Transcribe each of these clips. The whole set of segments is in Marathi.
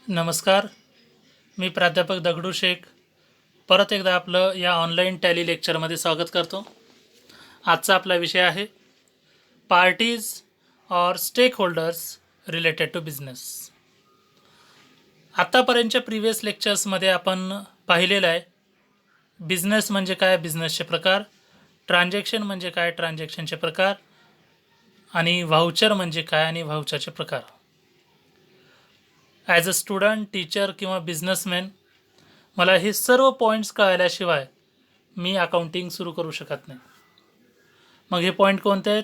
नमस्कार. मी प्राध्यापक दगडू शेख परत एकदा आपलं या ऑनलाईन टॅली लेक्चरमध्ये स्वागत करतो. आजचा आपला विषय आहे parties or stakeholders related to business. आत्तापर्यंतच्या प्रिव्हियस लेक्चर्समध्ये आपण पाहिलेलं आहे बिझनेस म्हणजे काय, बिझनेसचे प्रकार, ट्रान्झॅक्शन म्हणजे काय, ट्रान्झॅक्शनचे प्रकार, आणि व्हाउचर म्हणजे काय आणि व्हाउचरचे प्रकार. ॲज अ स्टुडंट, टीचर किंवा बिझनेसमॅन मला हे सर्व पॉईंट्स कळल्याशिवाय मी अकाउंटिंग सुरू करू शकत नाही. मग हे पॉईंट कोणते आहेत?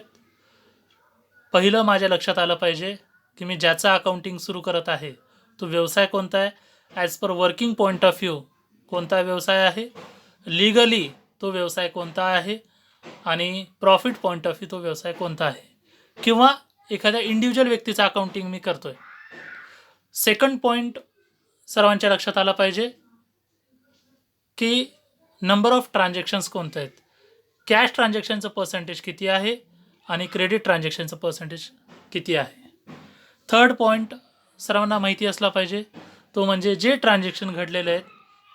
पहिलं माझ्या लक्षात आलं पाहिजे की मी ज्याचा अकाउंटिंग सुरू करत आहे तो व्यवसाय कोणता आहे, as per working point of view कोणता व्यवसाय आहे, लिगली तो व्यवसाय कोणता आहे, आणि प्रॉफिट पॉईंट ऑफ व्ह्यू तो व्यवसाय कोणता आहे, किंवा एखाद्या इंडिव्हिज्युअल व्यक्तीचं अकाउंटिंग मी करतोय. सेकंड पॉईंट सर्वांच्या लक्षात आला पाहिजे की नंबर ऑफ ट्रान्झॅक्शन्स कोणते आहेत, कॅश ट्रान्झॅक्शनचं पर्सेंटेज किती आहे आणि क्रेडिट ट्रान्झॅक्शनचं पर्सेंटेज किती आहे. थर्ड पॉईंट सर्वांना माहिती असला पाहिजे, तो म्हणजे जे ट्रान्झॅक्शन घडलेले आहेत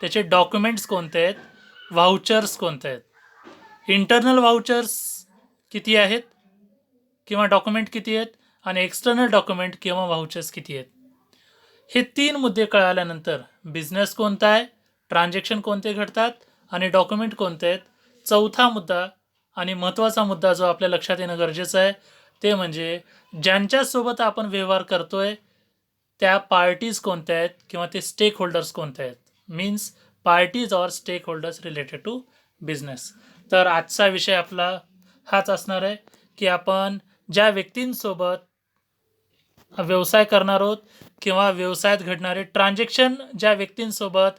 त्याचे डॉक्युमेंट्स कोणते आहेत, व्हाउचर्स कोणते आहेत, इंटरनल व्हाउचर्स किती आहेत किंवा डॉक्युमेंट किती आहेत, आणि एक्सटर्नल डॉक्युमेंट किंवा व्हाउचर्स किती आहेत. हे तीन मुद्दे कळाल्यानंतर बिझनेस कोणता आहे, ट्रान्झॅक्शन कोणते घडतात आणि डॉक्युमेंट कोणते आहेत, चौथा मुद्दा आणि महत्त्वाचा मुद्दा जो आपल्या लक्षात येणं गरजेचं आहे ते म्हणजे ज्यांच्यासोबत आपण व्यवहार करतोय त्या पार्टीज कोणत्या आहेत किंवा ते स्टेक होल्डर्स कोणते आहेत, means parties or stakeholders related to business. तर आजचा विषय आपला हाच असणार आहे की आपण ज्या व्यक्तींसोबत व्यवसाय करणार आहोत किंवा व्यवसायात घडणारे ट्रान्झॅक्शन ज्या व्यक्तींसोबत,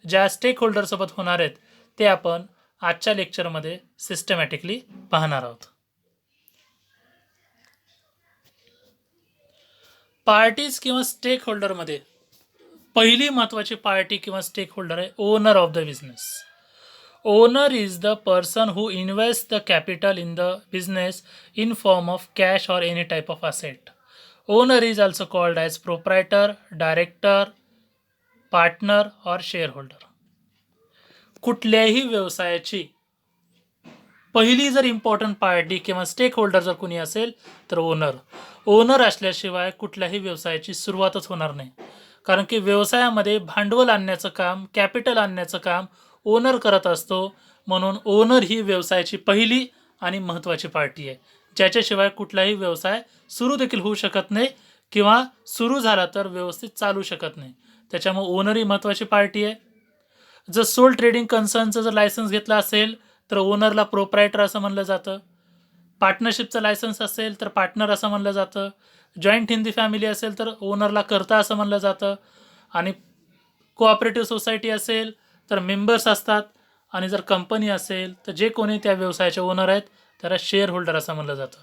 ज्या स्टेक होल्डरसोबत होणार आहेत ते आपण आजच्या लेक्चरमध्ये सिस्टमॅटिकली पाहणार आहोत. पार्टीज किंवा स्टेक होल्डरमध्ये पहिली महत्त्वाची पार्टी किंवा स्टेक होल्डर आहे owner of the business. Owner is the person who invest the capital in the business in form of cash or any type of asset. Owner is also called as proprietor, director, partner और शेअरहोल्डर. कुठल्याही व्यवसायाची पहिली जर इम्पॉर्टंट पार्टी किंवा स्टेक होल्डर जर कोणी असेल तर ओनर. ओनर असल्याशिवाय कुठल्याही व्यवसायाची सुरुवातच होणार नाही, कारण की व्यवसायामध्ये भांडवल आणण्याचं काम, कॅपिटल आणण्याचं काम ओनर करत असतो. म्हणून ओनर ही व्यवसायाची पहिली आणि महत्त्वाची पार्टी आहे, ज्याच्याशिवाय कुठलाही व्यवसाय सुरू देखील होऊ शकत नाही किंवा सुरू झाला तर व्यवस्थित चालू शकत नाही. त्याच्यामुळे ओनर ही महत्त्वाची पार्टी आहे. जर सोल ट्रेडिंग कन्सर्नचं जर लायसन्स घेतलं असेल तर ओनरला प्रोप्रायटर असं म्हणलं जातं. पार्टनरशिपचं लायसन्स असेल तर पार्टनर असं म्हणलं जातं. जॉईंट हिंदी फॅमिली असेल तर ओनरला कर्ता असं म्हणलं जातं. आणि कोऑपरेटिव्ह सोसायटी असेल तर मेंबर्स असतात. आणि जर कंपनी असेल तर जे कोणी त्या व्यवसायाचे ओनर आहेत त्याला शेअर होल्डर असं म्हणलं जातं.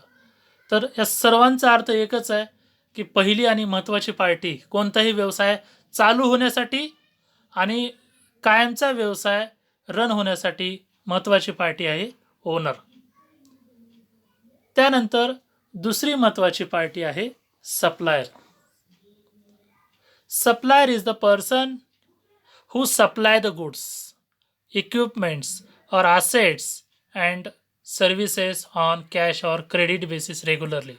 तर या सर्वांचा अर्थ एकच आहे की पहिली आणि महत्त्वाची पार्टी कोणताही व्यवसाय चालू होण्यासाठी आणि कायमचा व्यवसाय रन होण्यासाठी महत्त्वाची पार्टी आहे ओनर. त्यानंतर दुसरी महत्त्वाची पार्टी आहे supplier. Supplier is the person who supply the goods, equipments और assets and services on cash or credit basis regularly.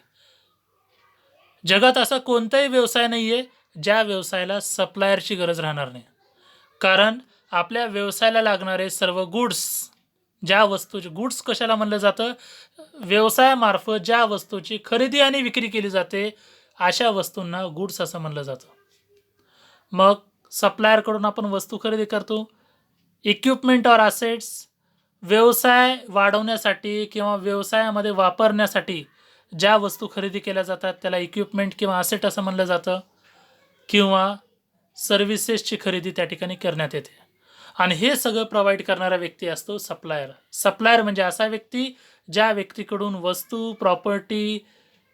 जगात असा कोणताही व्यवसाय नाही आहे ज्या व्यवसायाला सप्लायरची गरज राहणार नाही, कारण आपल्या व्यवसायाला लागणारे सर्व गुड्स, ज्या वस्तूचे गुड्स कशाला म्हणलं जातं, व्यवसायामार्फत ज्या वस्तूची खरेदी आणि विक्री केली जाते अशा वस्तूंना गुड्स असं म्हणलं जातं. मग सप्लायरकडून आपण वस्तू खरेदी करतो. इक्विपमेंट और असेट्स, व्यवसाय वाढवण्यासाठी किंवा व्यवसायामध्ये वापरण्यासाठी ज्या वस्तू खरेदी केल्या जातात त्याला इक्विपमेंट किंवा असेट असं म्हणलं जातं. किंवा सर्व्हिसेसची खरेदी त्या ठिकाणी करण्यात येते. आणि हे सगळं प्रोव्हाइड करणारा व्यक्ती असतो सप्लायर. सप्लायर म्हणजे असा व्यक्ती ज्या व्यक्तीकडून वस्तू, प्रॉपर्टी,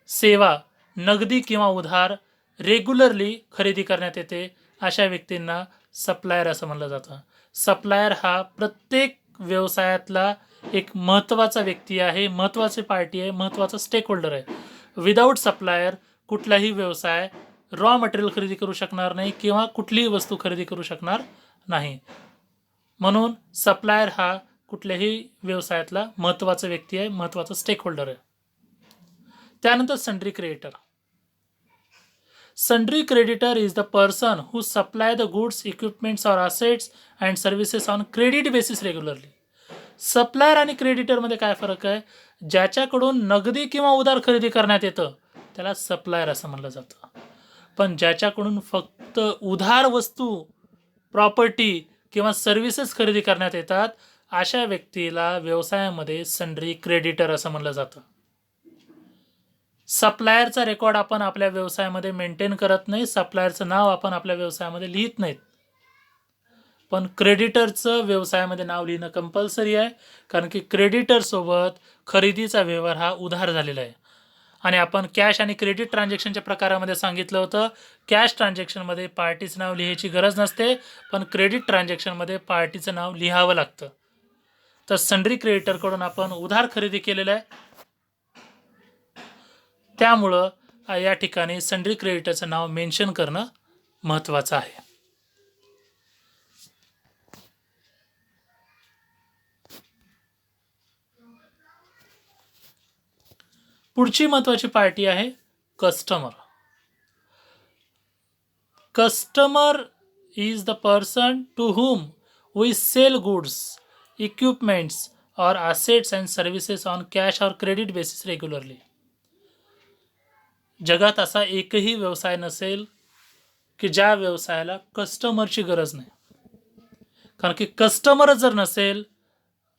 सेवा नगदी किंवा उधार रेग्युलरली खरेदी करण्यात येते, अशा व्यक्तींना सप्लायर असं म्हणलं जातं. सप्लायर हा प्रत्येक व्यवसायातला एक महत्त्वाचा व्यक्ती आहे, महत्त्वाची पार्टी आहे, महत्त्वाचा स्टेक होल्डर आहे. विदाऊट सप्लायर कुठलाही व्यवसाय रॉ मटेरियल खरेदी करू शकणार नाही किंवा कुठलीही वस्तू खरेदी करू शकणार नाही. म्हणून सप्लायर हा कुठल्याही व्यवसायातला महत्त्वाचा व्यक्ती आहे, महत्त्वाचा स्टेक होल्डर आहे. त्यानंतर sundry creditor. Sundry creditor is the person who supply the goods, equipments or assets and services on credit basis regularly. Supplier आणि क्रेडिटरमध्ये काय फरक आहे? ज्याच्याकडून नगदी किंवा उधार खरेदी करण्यात येतं त्याला सप्लायर असं म्हणलं जातं. पण ज्याच्याकडून फक्त उधार वस्तू, प्रॉपर्टी किंवा सर्व्हिसेस खरेदी करण्यात येतात अशा व्यक्तीला व्यवसायामध्ये सन्ड्री क्रेडिटर असं म्हणलं जातं. सप्लायरचा रेकॉर्ड आपण आपल्या व्यवसायामध्ये मेंटेन करत नाही, सप्लायरचं नाव आपण आपल्या व्यवसायामध्ये लिहित नाहीत. पण क्रेडिटरचं व्यवसायामध्ये नाव लिहिणं कंपल्सरी आहे, कारण की क्रेडिटरसोबत खरेदीचा व्यवहार हा उधार झालेला आहे. आणि आपण कॅश आणि क्रेडिट ट्रान्झॅक्शनच्या प्रकारामध्ये सांगितलं होतं, कॅश ट्रान्झॅक्शनमध्ये पार्टीचं नाव लिहायची गरज नसते, पण क्रेडिट ट्रान्झॅक्शनमध्ये पार्टीचं नाव लिहावं लागतं. तर सन्ड्री क्रेडिटरकडून आपण उधार खरेदी केलेलं आहे, त्यामुळं या ठिकाणी सन्ड्री क्रेडिटरचं नाव मेन्शन करणं महत्त्वाचं आहे. पुढची महत्त्वाची पार्टी आहे customer. Customer is the person to whom we sell goods, equipments or assets and services on cash or credit basis regularly. जगात असा एकही व्यवसाय नसेल की ज्या व्यवसायाला कस्टमरची गरज नाही. कारण की कस्टमरच जर नसेल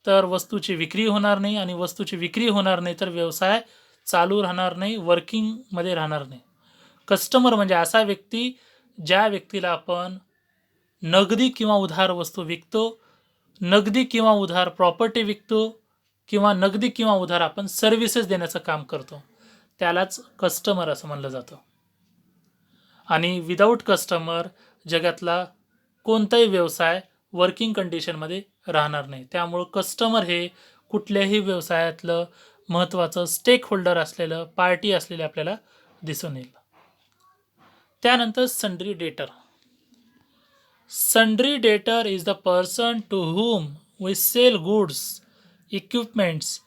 तर वस्तूची विक्री होणार नाही, आणि वस्तूची विक्री होणार नाही तर व्यवसाय चालू राहणार नाही, वर्किंगमध्ये राहणार नाही. कस्टमर म्हणजे असा व्यक्ती ज्या व्यक्तीला आपण नगदी किंवा उधार वस्तू विकतो, नगदी किंवा उधार प्रॉपर्टी विकतो, किंवा नगदी किंवा उधार आपण सर्व्हिसेस देण्याचं काम करतो, त्यालाच कस्टमर असं म्हणलं जातं. आणि विदाऊट कस्टमर जगातला कोणताही व्यवसाय वर्किंग कंडिशनमध्ये राहणार नाही. त्यामुळं कस्टमर हे कुठल्याही व्यवसायातलं महत्त्वाचं स्टेक होल्डर असलेलं, पार्टी असलेले आपल्याला दिसून येईल. त्यानंतर sundry debtor. Sundry debtor is the person to whom we sell goods, equipments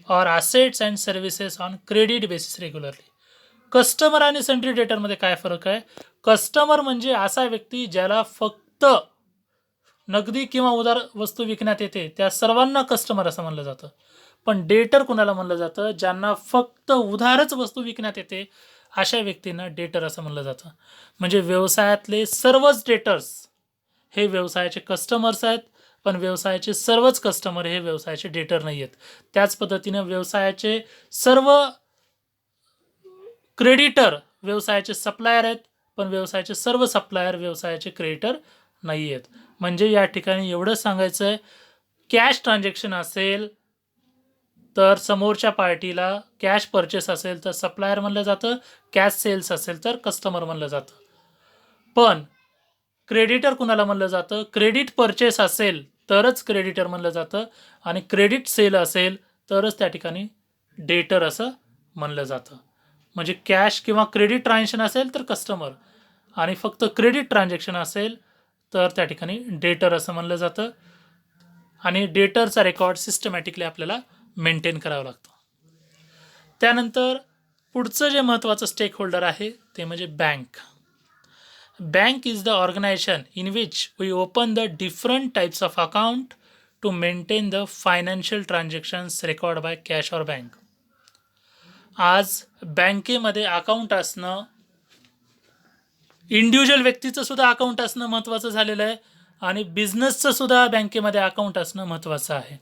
or assets and services on credit basis regularly. Customer आणि सन्ड्री डेटरमध्ये काय फरक आहे? कस्टमर म्हणजे असा व्यक्ती ज्याला फक्त नगदी किंवा उधार वस्तू विकण्यात येते, त्या सर्वांना कस्टमर असं म्हणलं जातं. पण डेटर कुणाला म्हणलं जातं? ज्यांना फक्त उधारच वस्तू विकण्यात येते अशा व्यक्तींना डेटर असं म्हणलं जातं. म्हणजे व्यवसायातले सर्वच डेटर्स हे व्यवसायाचे कस्टमर्स आहेत, पण व्यवसायाचे सर्वच कस्टमर हे व्यवसायाचे डेटर नाही आहेत. त्याच पद्धतीनं व्यवसायाचे सर्व क्रेडिटर व्यवसायाचे सप्लायर आहेत, पण व्यवसायाचे सर्व सप्लायर व्यवसायाचे क्रेडिटर नाही आहेत. म्हणजे या ठिकाणी एवढं सांगायचं आहे, कॅश ट्रान्झॅक्शन असेल तर समोरच्या पार्टीला कॅश परचेस असेल तर सप्लायर म्हणलं जातं, कॅश सेल्स असेल तर कस्टमर म्हणलं जातं. पण क्रेडिटर कुणाला म्हणलं जातं? क्रेडिट परचेस असेल तरच क्रेडिटर म्हणलं जातं, आणि क्रेडिट सेल असेल तरच त्या ठिकाणी डेटर असं म्हणलं जातं. म्हणजे कॅश किंवा क्रेडिट ट्रान्झॅक्शन असेल तर कस्टमर, आणि फक्त क्रेडिट ट्रान्झॅक्शन असेल तर त्या ठिकाणी डेटर असं म्हणलं जातं. आणि डेटरचा रेकॉर्ड सिस्टमॅटिकली आपल्याला मेंटेन करावं लागतं. त्यानंतर पुढचं जे महत्त्वाचं स्टेक होल्डर आहे ते म्हणजे bank. Bank is the organisation in which we open the different types of account to maintain the financial transactions record by cash or bank. आज बँकेमध्ये अकाउंट असणं, इंडिव्हिज्युअल व्यक्तीचं सुद्धा अकाउंट असणं महत्त्वाचं झालेलं आहे, आणि बिझनेसचं सुद्धा बँकेमध्ये अकाउंट असणं महत्त्वाचं आहे.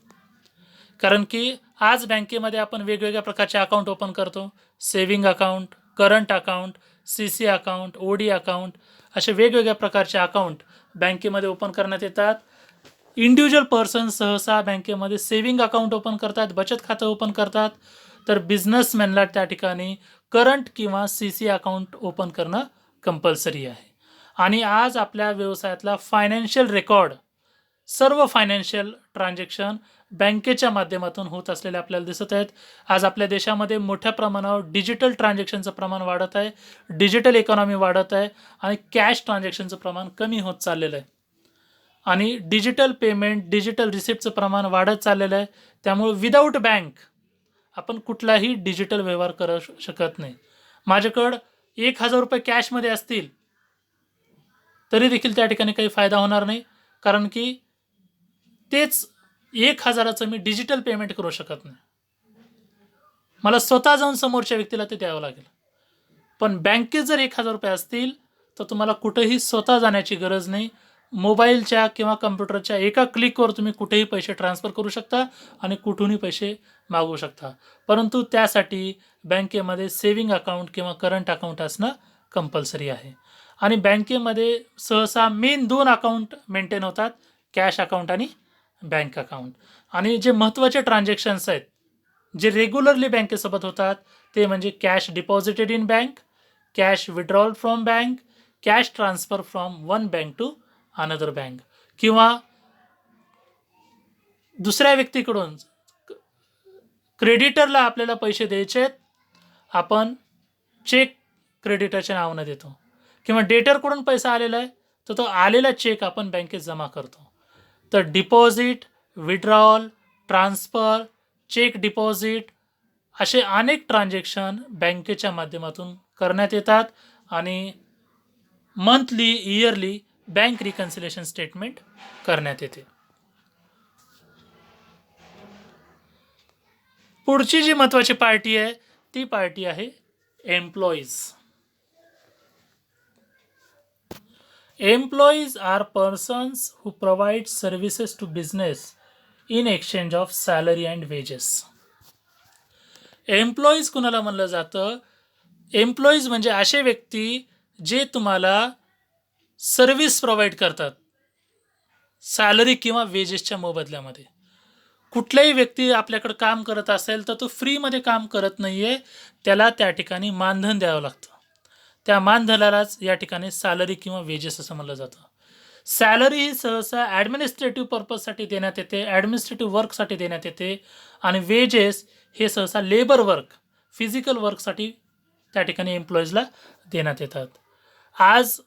कारण की आज बँकेमध्ये आपण वेगवेगळ्या प्रकारचे अकाउंट ओपन करतो. Saving account, current account, CC account, OD account, असे वेगवेगळ्या प्रकारचे अकाउंट बँकेमध्ये ओपन करण्यात येतात. इंडिव्हिज्युअल पर्सन सहसा बँकेमध्ये सेविंग अकाउंट ओपन करतात, बचत खातं ओपन करतात, तर बिझनेसमॅनला त्या ठिकाणी करंट किंवा CC अकाउंट ओपन करणं कंपल्सरी आहे. आणि आज आपल्या व्यवसायातला फायनान्शियल रेकॉर्ड, सर्व फायनान्शियल ट्रान्झॅक्शन बँकेच्या माध्यमातून होत असलेले आपल्याला दिसत आहेत. आज आपल्या देशामध्ये मोठ्या प्रमाणावर डिजिटल ट्रान्झॅक्शनचं प्रमाण वाढत आहे, डिजिटल इकॉनॉमी वाढत आहे आणि कॅश ट्रान्झॅक्शनचं प्रमाण कमी होत चाललेलं आहे आणि डिजिटल पेमेंट, डिजिटल रिसिप्टचं प्रमाण वाढत चाललेलं आहे. त्यामुळे विदाऊट बँक आपण कुठलाही डिजिटल व्यवहार करू शकत नाही. माझ्याकडं 1,000 रुपये कॅशमध्ये असतील तरी देखील त्या ठिकाणी काही फायदा होणार नाही, कारण की तेच 1,000चं मी डिजिटल पेमेंट करू शकत नाही. मला स्वतः जाऊन समोरच्या व्यक्तीला ते द्यावं लागेल. पण बँकेत जर 1,000 रुपये असतील तर तुम्हाला कुठेही स्वतः जाण्याची गरज नाही. मोबाईलच्या किंवा कम्प्युटरच्या एका क्लिकवर तुम्ही कुठेही पैसे ट्रान्सफर करू शकता आणि कुठूनही पैसे मागवू शकता. परंतु त्यासाठी बँकेमध्ये सेविंग अकाउंट किंवा करंट अकाउंट असणं कंपल्सरी आहे. आणि बँकेमध्ये सहसा मेन 2 अकाउंट मेंटेन होतात, कॅश अकाउंट आणि बँक अकाउंट. आणि जे महत्त्वाचे ट्रान्झॅक्शन्स आहेत जे रेग्युलरली बँकेसोबत होतात ते म्हणजे cash deposited in bank, cash withdrawal from bank, cash transfer from one bank to another bank, किंवा दुसऱ्या व्यक्तीकडून क्रेडिटरला आपल्याला पैसे द्यायचे आहेत, आपण चेक क्रेडिटरच्या नावानं देतो, किंवा डेटरकडून पैसा आलेला आहे तर तो आलेला चेक आपण बँकेत जमा करतो. तर deposit, withdrawal, transfer, cheque deposit असे अनेक ट्रान्झॅक्शन बँकेच्या माध्यमातून करण्यात येतात आणि monthly, yearly bank reconciliation statement करण्यात येते. पुढची जी महत्त्वाची पार्टी आहे ती पार्टी आहे employees. Employees are persons who provide services to business in exchange of salary and wages. Employees कुणाला म्हणलं जातं? एम्प्लॉईज म्हणजे असे व्यक्ती जे तुम्हाला सर्व्हिस प्रोव्हाइड करतात सॅलरी किंवा वेजेसच्या मोबदल्यामध्ये. कुठलाही व्यक्ती आपल्याकडे काम करत असेल तर तो फ्रीमध्ये काम करत नाही आहे, त्याला त्या ठिकाणी मानधन द्यावं लागतं. त्या मानधनालाच या ठिकाणी सॅलरी किंवा वेजेस असं म्हणलं जातं. सॅलरी ही सहसा ॲडमिनिस्ट्रेटिव्ह पर्पजसाठी देण्यात येते, ॲडमिनिस्ट्रेटिव्ह वर्कसाठी देण्यात येते, आणि वेजेस हे सहसा लेबर वर्क, फिजिकल वर्कसाठी त्या ठिकाणी एम्प्लॉईजला देण्यात येतात. आज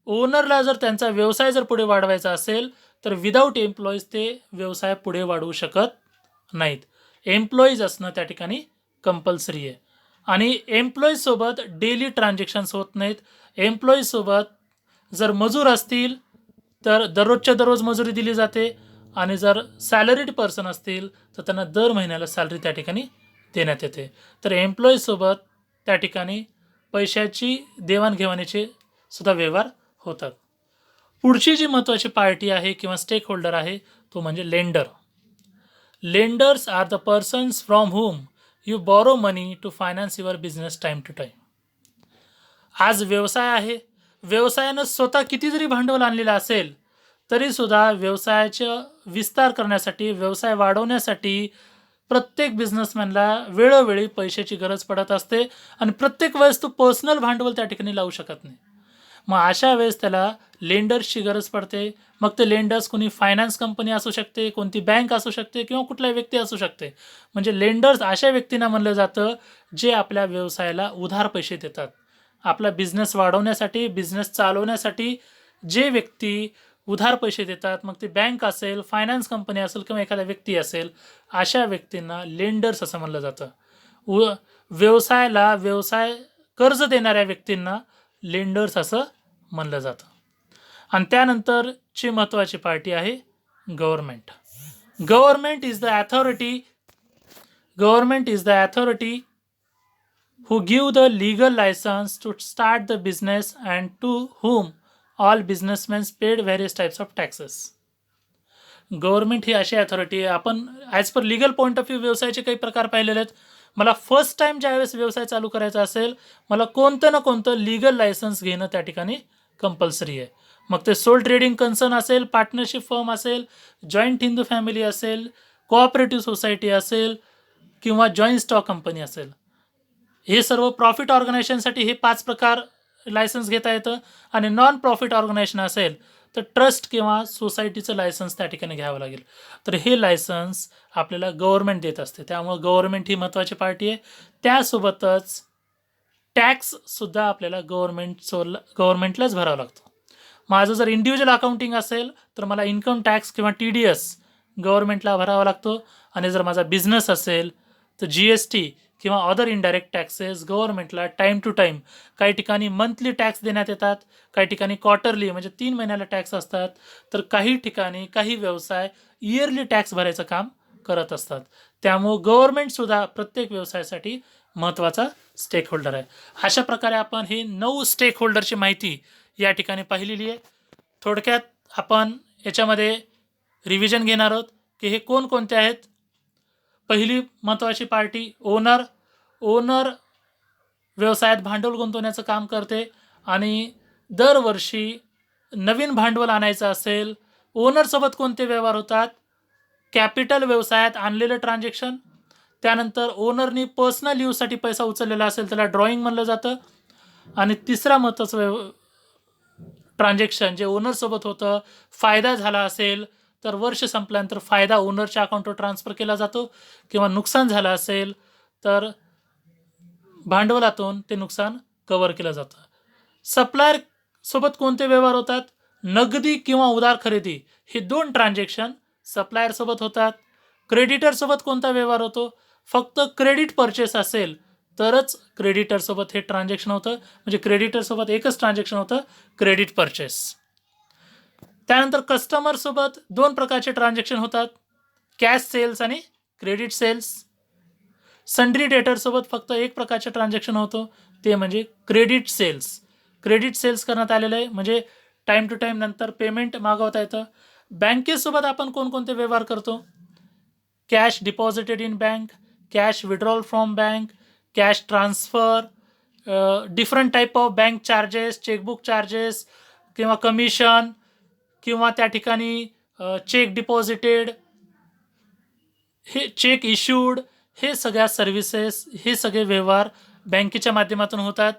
ओनरला जर त्यांचा व्यवसाय जर पुढे वाढवायचा असेल तर विदाऊट एम्प्लॉईज ते व्यवसाय पुढे वाढवू शकत नाहीत. एम्प्लॉईज असणं त्या ठिकाणी कंपल्सरी आहे. आणि एम्प्लॉईजसोबत डेली ट्रान्झॅक्शन्स होत नाहीत. एम्प्लॉईजसोबत जर मजूर असतील तर दररोजच्या दररोज मजुरी दिली जाते, आणि जर सॅलरीड पर्सन असतील तर त्यांना दर महिन्याला सॅलरी त्या ठिकाणी देण्यात येते. तर एम्प्लॉईजसोबत त्या ठिकाणी पैशाची देवाणघेवाणीचे सुद्धा व्यवहार होतात. पुढची जी महत्त्वाची पार्टी आहे किंवा स्टेक होल्डर आहे तो म्हणजे lender. Lenders are the persons from whom you borrow money to finance your business time to time. आज व्यवसाय आहे, व्यवसायानं स्वतः किती जरी भांडवल आणलेलं असेल तरीसुद्धा व्यवसायाचं विस्तार करण्यासाठी, व्यवसाय वाढवण्यासाठी प्रत्येक बिझनेसमॅनला वेळोवेळी पैशाची गरज पडत असते, आणि प्रत्येक वेळेस तो पर्सनल भांडवल त्या ठिकाणी लावू शकत नाही. मग अशा वेळेस त्याला लेंडर्सची गरज पडते. मग ते लेंडर्स कोणी फायनान्स कंपनी असू शकते, कोणती बँक असू शकते, किंवा कुठलाही व्यक्ती असू शकते. म्हणजे लेंडर्स अशा व्यक्तींना म्हणलं जातं जे आपल्या व्यवसायाला उधार पैसे देतात. आपला बिझनेस वाढवण्यासाठी, बिझनेस चालवण्यासाठी जे व्यक्ती उधार पैसे देतात, मग ते बँक असेल, फायनान्स कंपनी असेल, किंवा एखादा व्यक्ती असेल, अशा व्यक्तींना लेंडर्स असं म्हणलं जातं. व्यवसाय कर्ज देणाऱ्या व्यक्तींना लेंडर्स असं म्हणलं जातं. आणि त्यानंतरची महत्त्वाची पार्टी आहे government. Government is the authority who give the legal license to start the business and to whom all businessmen paid various types of taxes. Government ही अशी अथॉरिटी आहे. आपण as per legal point of view व्यवसायाचे काही प्रकार पाहिलेले आहेत. मला फर्स्ट टाईम ज्यावेळेस व्यवसाय चालू करायचा असेल, मला कोणतं ना कोणतं लिगल लायसन्स घेणं त्या ठिकाणी कंपल्सरी आहे. मग ते सोल ट्रेडिंग कन्सर्न असेल, पार्टनरशिप फर्म असेल, जॉईंट हिंदू फॅमिली असेल, कोऑपरेटिव्ह सोसायटी असेल, किंवा जॉईंट स्टॉक कंपनी असेल. हे सर्व प्रॉफिट ऑर्गनायझेशनसाठी हे 5 प्रकार लायसन्स घेता येतं. आणि नॉन प्रॉफिट ऑर्गनायझेशन असेल तर ट्रस्ट किंवा सोसायटीचं लायसन्स त्या ठिकाणी घ्यावं लागेल. तर हे लायसन्स आपल्याला गव्हर्नमेंट देत असते, त्यामुळं गव्हर्नमेंट ही महत्त्वाची पार्टी आहे. त्यासोबतच टॅक्ससुद्धा आपल्याला गव्हर्नमेंटलाच भरावा लागतो. माझं जर इंडिव्हिज्युअल अकाउंटिंग असेल तर मला इन्कम टॅक्स किंवा TDS गव्हर्नमेंटला भरावा लागतो, आणि जर माझा बिझनेस असेल तर GST किंवा अदर इनडायरेक्ट टॅक्सेस गव्हर्नमेंटला टाईम टू टाईम, काही ठिकाणी मंथली टॅक्स देण्यात येतात, काही ठिकाणी क्वार्टरली म्हणजे 3 महिन्याला टॅक्स असतात, तर काही ठिकाणी काही व्यवसाय इयरली टॅक्स भरायचं काम करत असतात. त्यामुळं गव्हर्नमेंटसुद्धा प्रत्येक व्यवसायासाठी महत्त्वाचा स्टेक होल्डर आहे. अशा प्रकारे आपण ही 9 स्टेक होल्डरची माहिती या ठिकाणी पाहिलेली आहे. थोडक्यात आपण याच्यामध्ये रिव्हिजन घेणार आहोत की हे कोणकोणते आहेत. पहिली महत्त्वाची पार्टी ओनर. ओनर व्यवसायात भांडवल गुंतवण्याचं काम करते, आणि दरवर्षी नवीन भांडवल आणायचं असेल, ओनरसोबत कोणते व्यवहार होतात? कॅपिटल व्यवसायात आणलेलं ट्रान्झॅक्शन, त्यानंतर ओनरनी पर्सनल यूजसाठी पैसा उचललेला असेल त्याला ड्रॉईंग म्हणलं जातं, आणि तिसरा महत्त्वाचं ट्रान्झॅक्शन जे ओनरसोबत होतं, फायदा झाला असेल तर वर्ष संपल्यानंतर फायदा ओनरच्या अकाउंटवर ट्रान्सफर केला जातो, किंवा नुकसान झालं असेल तर भांडवलातून ते नुकसान कव्हर केलं जातं. सप्लायर सोबत कोणते व्यवहार होतात? नगदी किंवा उधार खरेदी, हे 2 ट्रान्झॅक्शन सप्लायरसोबत होतात. क्रेडिटरसोबत कोणता व्यवहार होतो? फक्त क्रेडिट परचेस असेल तरच क्रेडिटरसोबत हे ट्रान्झॅक्शन होतं, म्हणजे क्रेडिटरसोबत एकच ट्रान्झॅक्शन होतं, क्रेडिट परचेस. त्यानंतर कस्टमरसोबत 2 प्रकारचे ट्रान्झॅक्शन होतात, कॅश सेल्स आणि क्रेडिट सेल्स. सन्ड्री डेटरसोबत फक्त एक प्रकारचे ट्रान्झॅक्शन होतं, ते म्हणजे क्रेडिट सेल्स. क्रेडिट सेल्स करण्यात आलेलं आहे, म्हणजे टाईम टू टाईम नंतर पेमेंट मागवता येतं. बँकेसोबत आपण कोणकोणते व्यवहार करतो? Cash deposited in bank, cash withdrawal from bank, cash transfer, different type of bank charges, chequebook charges किंवा कमिशन, किंवा त्या ठिकाणी चेक डिपॉझिटेड, हे चेक इश्यूड, हे सगळ्या सर्व्हिसेस, हे सगळे व्यवहार बँकेच्या माध्यमातून होतात.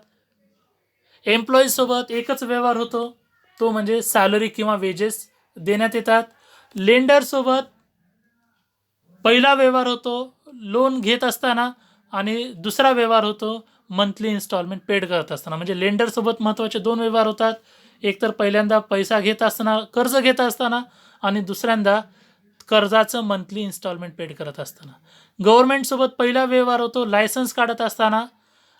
एम्प्लॉईजसोबत एकच व्यवहार होतो, तो म्हणजे सॅलरी किंवा वेजेस देण्यात येतात. लेंडरसोबत पहिला व्यवहार होतो लोन घेत असताना, आणि दुसरा व्यवहार होतो मंथली इन्स्टॉलमेंट पेड करत असताना. म्हणजे लेंडरसोबत महत्त्वाचे 2 व्यवहार होतात, एक तर पहिल्यांदा पैसा घेत असताना, कर्ज घेत असताना, आणि दुसऱ्यांदा कर्जाचं मंथली इन्स्टॉलमेंट पेड करत असताना. गव्हर्नमेंटसोबत पहिला व्यवहार होतो लायसन्स काढत असताना,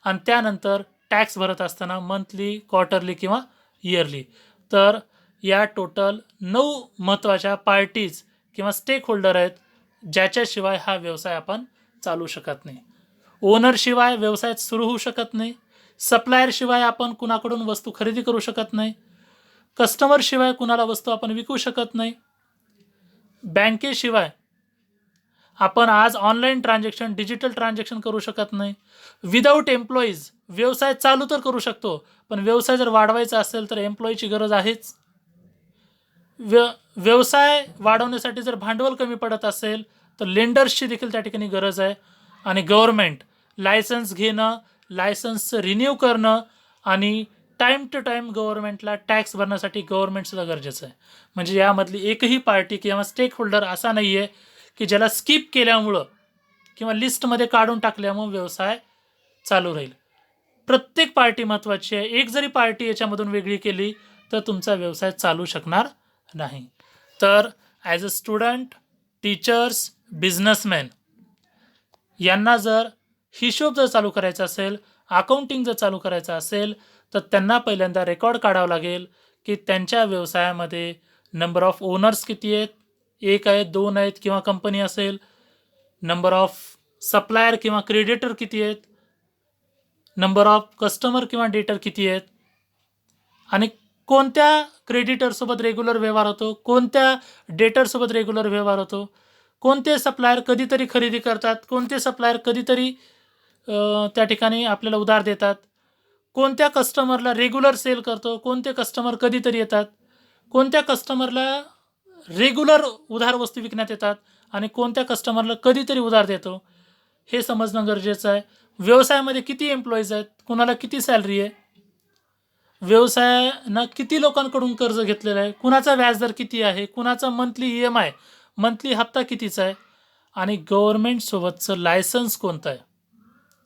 आणि त्यानंतर टॅक्स भरत असताना मंथली, क्वार्टरली किंवा इयरली. तर या टोटल 9 महत्त्वाच्या पार्टीज किंवा स्टेक होल्डर आहेत, ज्याच्याशिवाय हा व्यवसाय आपण चालू शकत नाही. ओनरशिवाय व्यवसाय सुरू होऊ शकत नाही. सप्लायरशिवाय आपण कुणाकडून वस्तू खरेदी करू शकत नाही. कस्टमरशिवाय कुणाला वस्तू आपण विकू शकत नाही. बँकेशिवाय आपण आज ऑनलाईन ट्रान्झॅक्शन, डिजिटल ट्रान्झॅक्शन करू शकत नाही. विदाऊट एम्प्लॉईज व्यवसाय चालू तर करू शकतो, पण व्यवसाय जर वाढवायचा असेल तर एम्प्लॉईची गरज आहेच. व्यवसाय वाढवण्यासाठी जर भांडवल कमी पडत असेल तर लेंडर्सची देखील त्या ठिकाणी गरज आहे. आणि गव्हर्नमेंट लायसन्स घेणं, लायसन्स रिन्यू करणं, आणि टाईम टू टाईम गव्हर्नमेंटला टॅक्स भरण्यासाठी गव्हर्नमेंटसुद्धा गरजेचं आहे. म्हणजे यामधली एकही पार्टी किंवा स्टेक होल्डर असा नाही आहे की ज्याला स्किप केल्यामुळं किंवा लिस्टमध्ये काढून टाकल्यामुळं व्यवसाय चालू राहील. प्रत्येक पार्टी महत्त्वाची आहे. एक जरी पार्टी याच्यामधून वेगळी केली तर तुमचा व्यवसाय चालू शकणार नाही. तर as a student, teachers, businessman यांना जर हिशोब जर चालू करायचा असेल, अकाउंटिंग जर चालू करायचं असेल, तर त्यांना पहिल्यांदा रेकॉर्ड काढावं लागेल की त्यांच्या व्यवसायामध्ये नंबर ऑफ ओनर्स किती आहेत, 1 आहेत, 2 आहेत, किंवा कंपनी असेल. नंबर ऑफ सप्लायर किंवा क्रेडिटर किती आहेत, नंबर ऑफ कस्टमर किंवा डेटर किती आहेत, आणि कोणत्या क्रेडिटरसोबत रेग्युलर व्यवहार होतो, कोणत्या डेटरसोबत रेग्युलर व्यवहार होतो, कोणते सप्लायर कधीतरी खरेदी करतात, कोणते सप्लायर कधीतरी त्या ठिकाणी आपल्याला उधार देतात, कोणत्या कस्टमरला रेग्युलर सेल करतो, कोणते कस्टमर कधीतरी येतात, कोणत्या कस्टमरला रेग्युलर उधार वस्तू विकण्यात येतात, आणि कोणत्या कस्टमरला कधीतरी उधार देतो, हे समजणं गरजेचं आहे. व्यवसायामध्ये किती एम्प्लॉईज आहेत, कुणाला किती सॅलरी आहे, व्यवसायानं किती लोकांकडून कर्ज घेतलेलं आहे, कुणाचा व्याजदर किती आहे, कुणाचा मंथली EMI मंथली हप्ता कितीचा आहे आणि गव्हर्नमेंटसोबतचं लायसन्स कोणतं आहे.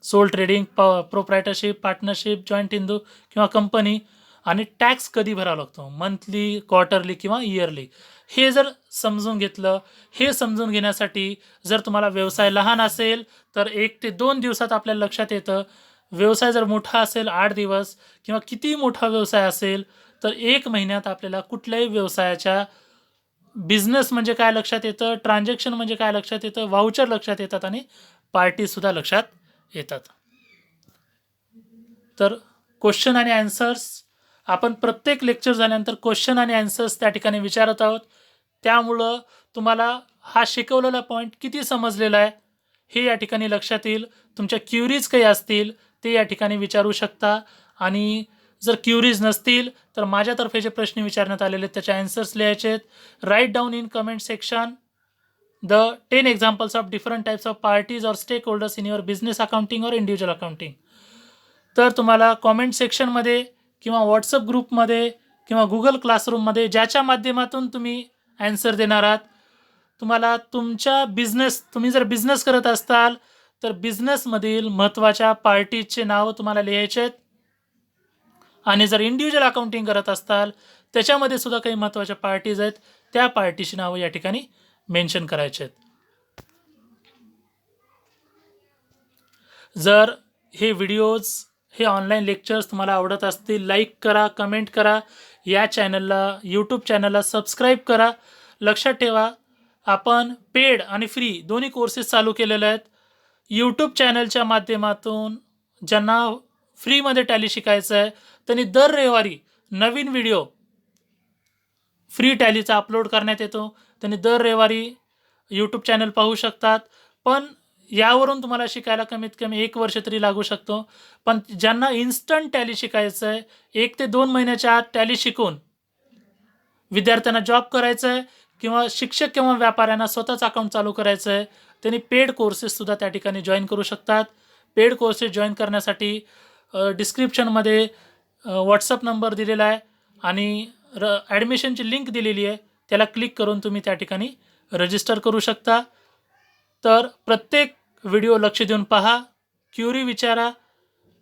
Sole trading, proprietorship, partnership, joint Hindu किंवा कंपनी आणि टॅक्स कधी भरावा लागतो, मंथली, क्वार्टरली किंवा इयरली. हे जर समजून घेतलं, हे समजून घेण्यासाठी जर तुम्हाला व्यवसाय लहान असेल तर 1 ते 2 दिवसात आपल्याला लक्षात येतं. व्यवसाय जर मोठा असेल 8 दिवस किंवा किती मोठा व्यवसाय असेल तर 1 महिन्यात आपल्याला कुठल्याही व्यवसायाच्या बिझनेस म्हणजे काय लक्षात येतं, ट्रान्झॅक्शन म्हणजे काय लक्षात येतं, व्हाउचर लक्षात येतात आणि पार्टीसुद्धा लक्षात येतात. तर क्वेश्चन आणि ॲन्सर्स आपण प्रत्येक लेक्चर झाल्यानंतर क्वेश्चन आणि ॲन्सर्स त्या ठिकाणी विचारत आहोत. त्यामुळं तुम्हाला हा शिकवलेला पॉईंट किती समजलेला आहे हे या ठिकाणी लक्षात येईल. तुमच्या क्युरीज काही असतील ते या ठिकाणी विचारू शकता आणि जर क्युरीज नसतील तर माझ्यातर्फे जे प्रश्न विचारण्यात आलेले आहेत त्याचे ॲन्सर्स लिहायचे आहेत. Write down in comment section the 10 examples of different types of parties or stakeholders in your business accounting or individual accounting. तर तुम्हाला कॉमेंट सेक्शनमध्ये किंवा व्हॉट्सअप ग्रुपमध्ये किंवा गुगल क्लासरूममध्ये ज्याच्या माध्यमातून तुम्ही ॲन्सर देणार आहात, तुम्हाला तुमच्या तुम्ही जर बिझनेस करत असाल तर बिझनेसमधील महत्त्वाच्या पार्टीचे नाव तुम्हाला लिहायचे आहेत आणि जर इंडिव्हिज्युअल अकाउंटिंग करत असाल त्याच्यामध्ये सुद्धा काही महत्त्वाच्या पार्टीज आहेत, त्या पार्टीची नावं या ठिकाणी मेन्शन करायचे आहेत. जर हे व्हिडिओज, हे ऑनलाईन लेक्चर्स तुम्हाला आवडत असतील, लाईक करा, कमेंट करा, या चॅनलला, यूट्यूब चॅनलला सबस्क्राईब करा. लक्षात ठेवा, आपण पेड आणि फ्री दोन्ही कोर्सेस चालू केलेले आहेत. यूट्यूब चॅनलच्या माध्यमातून ज्यांना फ्रीमध्ये टॅली शिकायचं आहे त्यांनी दर रविवारी नवीन व्हिडिओ फ्री टॅलीचा अपलोड करण्यात येतो. त्यांनी दर रविवारी यूट्यूब चॅनल पाहू शकतात. पण यावरून तुम्हाला शिकायला कमीत कमी 1 वर्ष तरी लागू शकतो. पण ज्यांना इन्स्टंट टॅली शिकायचं आहे, 1 ते 2 महिन्याच्या आत टॅली शिकून विद्यार्थ्यांना जॉब करायचं आहे किंवा शिक्षक किंवा व्यापाऱ्यांना स्वतःच अकाउंट चालू करायचं आहे, त्यांनी पेड कोर्सेससुद्धा त्या ठिकाणी जॉईन करू शकतात. पेड कोर्सेस जॉईन करण्यासाठी डिस्क्रिप्शनमध्ये व्हॉट्सअप नंबर दिलेला आहे आणि ॲडमिशनची लिंक दिलेली आहे, त्याला क्लिक करून तुम्ही त्या ठिकाणी रजिस्टर करू शकता. तर प्रत्येक व्हिडिओ लक्ष देऊन पहा, क्युरी विचारा,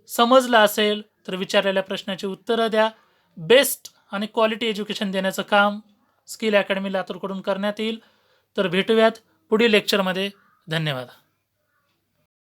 समजलं असेल तर विचारलेल्या प्रश्नाची उत्तरं द्या. बेस्ट आणि क्वालिटी एज्युकेशन देण्याचं काम स्किल अकॅडमी लातूरकडून करण्यात येईल. तर भेटूयात पुढील लेक्चरमध्ये. धन्यवाद.